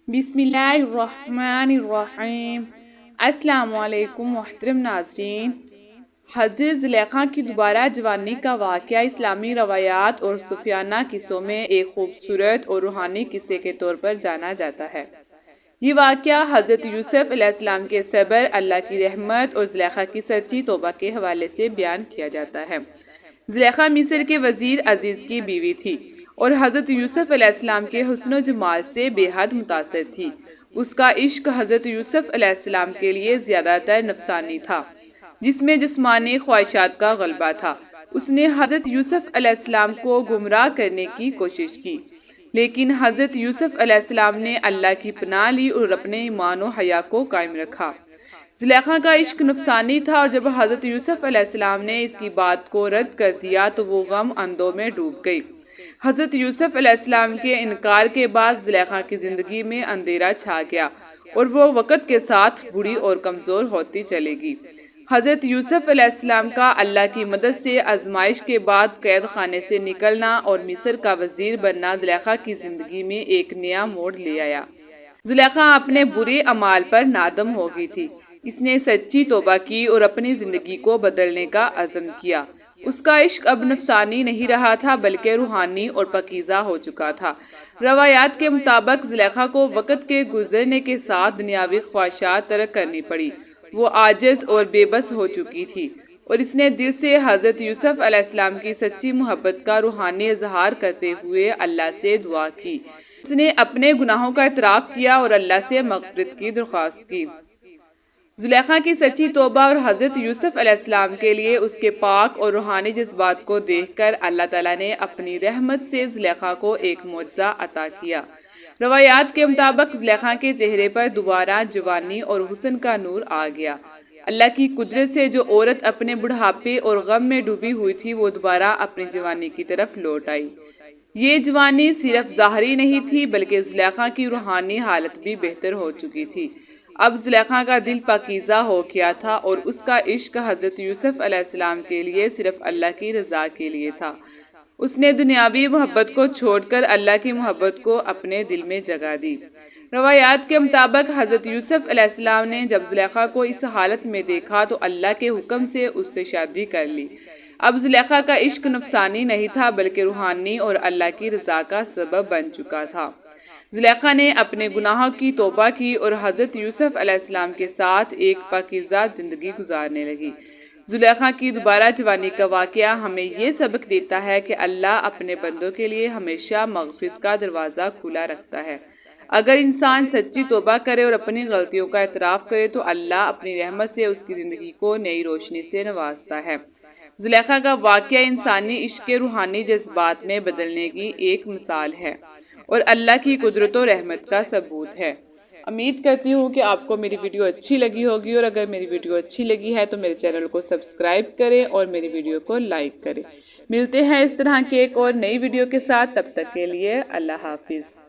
बिस्मिल्लाहिर्रहमानिर्रहीम। अस्सलाम वालेकुम मोहतरम नाज़रीन। हज़रत ज़ुलेखा की दोबारा जवानी का वाक़या इस्लामी रवायात और सूफियाना किस्सों में एक खूबसूरत और रूहानी किस्से के तौर पर जाना जाता है। ये वाक़या हज़रत यूसुफ़ अलैहिस्सलाम के सब्र, अल्लाह की रहमत और ज़ुलेखा की सच्ची तौबा के हवाले से बयान किया जाता है। ज़ुलेखा मिस्र के वज़ीर अजीज़ की बीवी थी और हज़रत यूसुफ़ अलैहिस्सलाम के हुस्न जमाल से बेहद मुतासिर थी। उसका इश्क हज़रत यूसुफ़ अलैहिस्सलाम के लिए ज़्यादातर नफसानी था, जिसमें जिस्मानी ख्वाहिशात का गलबा था। उसने हज़रत यूसुफ़ अलैहिस्सलाम को गुमराह करने की कोशिश की, लेकिन हज़रत यूसुफ़ अलैहिस्सलाम ने अल्लाह की पनाह ली और अपने ईमान और हया को कायम रखा। ज़ुलेखा का इश्क नफसानी था और जब हज़रत यूसुफ़ अलैहिस्सलाम ने इसकी बात को रद्द कर दिया तो वो गम अंधों में डूब गई। हज़रत यूसुफ़ अलैहिस्सलाम के इनकार के बाद ज़ुलेखा की ज़िंदगी में अंधेरा छा गया और वो वक़्त के साथ बूढ़ी और कमज़ोर होती चलेगी। हज़रत यूसुफ़ अलैहिस्सलाम का अल्लाह की मदद से आजमाइश के बाद कैद खाने से निकलना और मिस्र का वज़ीर बनना ज़ुलेखा की ज़िंदगी में एक नया मोड़ ले आया। ज़ुलेखा अपने बुरे अमाल पर नादम हो गई थी। इसने सच्ची तौबा की और अपनी ज़िंदगी को बदलने का अज़म किया। उसका इश्क अब नफसानी नहीं रहा था बल्कि रूहानी और पकीज़ा हो चुका था। रवायात के मुताबिक ज़ुलेखा को वक़्त के गुजरने के साथ दुनियावी ख्वाहिशात तर्क करनी पड़ी। वो आजिज़ और बेबस हो चुकी थी और इसने दिल से हज़रत यूसुफ़ अलैहिस्सलाम की सच्ची मोहब्बत का रूहानी इजहार करते हुए अल्लाह से दुआ की। उसने अपने गुनाहों का इतराफ़ किया और अल्लाह से मग़फ़िरत की दरख्वास्त की। ज़ुलेखा की सच्ची तौबा और हज़रत यूसुफ़ अलैहिस्सलाम के लिए उसके पाक और रूहानी जज्बात को देखकर अल्लाह ताला ने अपनी रहमत से ज़ुलेखा को एक मोज़ा अता किया। रवायात के मुताबिक ज़ुलेखा के चेहरे पर दोबारा जवानी और हुस्न का नूर आ गया। अल्लाह की कुदरत से जो औरत अपने बुढ़ापे और गम में डूबी हुई थी वो दोबारा अपनी जवानी की तरफ लौट आई। ये जवानी सिर्फ ज़ाहरी नहीं थी बल्कि ज़ुलेखा की रूहानी हालत भी बेहतर हो चुकी थी। अब ज़ुलेखा का दिल पाकीज़ा हो गया था और उसका इश्क हज़रत यूसुफ़ अलैहिस्सलाम के लिए सिर्फ अल्लाह की रज़ा के लिए था। उसने दुनियावी मोहब्बत को छोड़कर अल्लाह की मोहब्बत को अपने दिल में जगह दी। रवायात के मुताबिक हज़रत यूसुफ़ अलैहिस्सलाम ने जब ज़ुलेखा को इस हालत में देखा तो अल्लाह के हुक्म से उससे शादी कर ली। अब ज़ुलेखा का इश्क नफसानी नहीं था बल्कि रूहानी और अल्लाह की रज़ा का सबब बन चुका था। ज़ुलेखा ने अपने गुनाहों की तौबा की और हज़रत यूसुफ़ अलैहिस्सलाम के साथ एक पाकीज़ा ज़िंदगी गुजारने लगी। ज़ुलेखा की दोबारा जवानी का वाक़या हमें ये सबक देता है कि अल्लाह अपने बंदों के लिए हमेशा मग़फ़िरत का दरवाज़ा खुला रखता है। अगर इंसान सच्ची तौबा करे और अपनी गलतियों का इतराफ़ करे तो अल्लाह अपनी रहमत से उसकी ज़िंदगी को नई रोशनी से नवाजता है। ज़ुलेखा का वाक़या इंसानी इश्क के रूहानी जज्बात में बदलने की एक मिसाल है और अल्लाह की कुदरत और रहमत का सबूत है। उम्मीद करती हूँ कि आपको मेरी वीडियो अच्छी लगी होगी और अगर मेरी वीडियो अच्छी लगी है तो मेरे चैनल को सब्सक्राइब करें और मेरी वीडियो को लाइक करें। मिलते हैं इस तरह के एक और नई वीडियो के साथ, तब तक के लिए अल्लाह हाफिज़।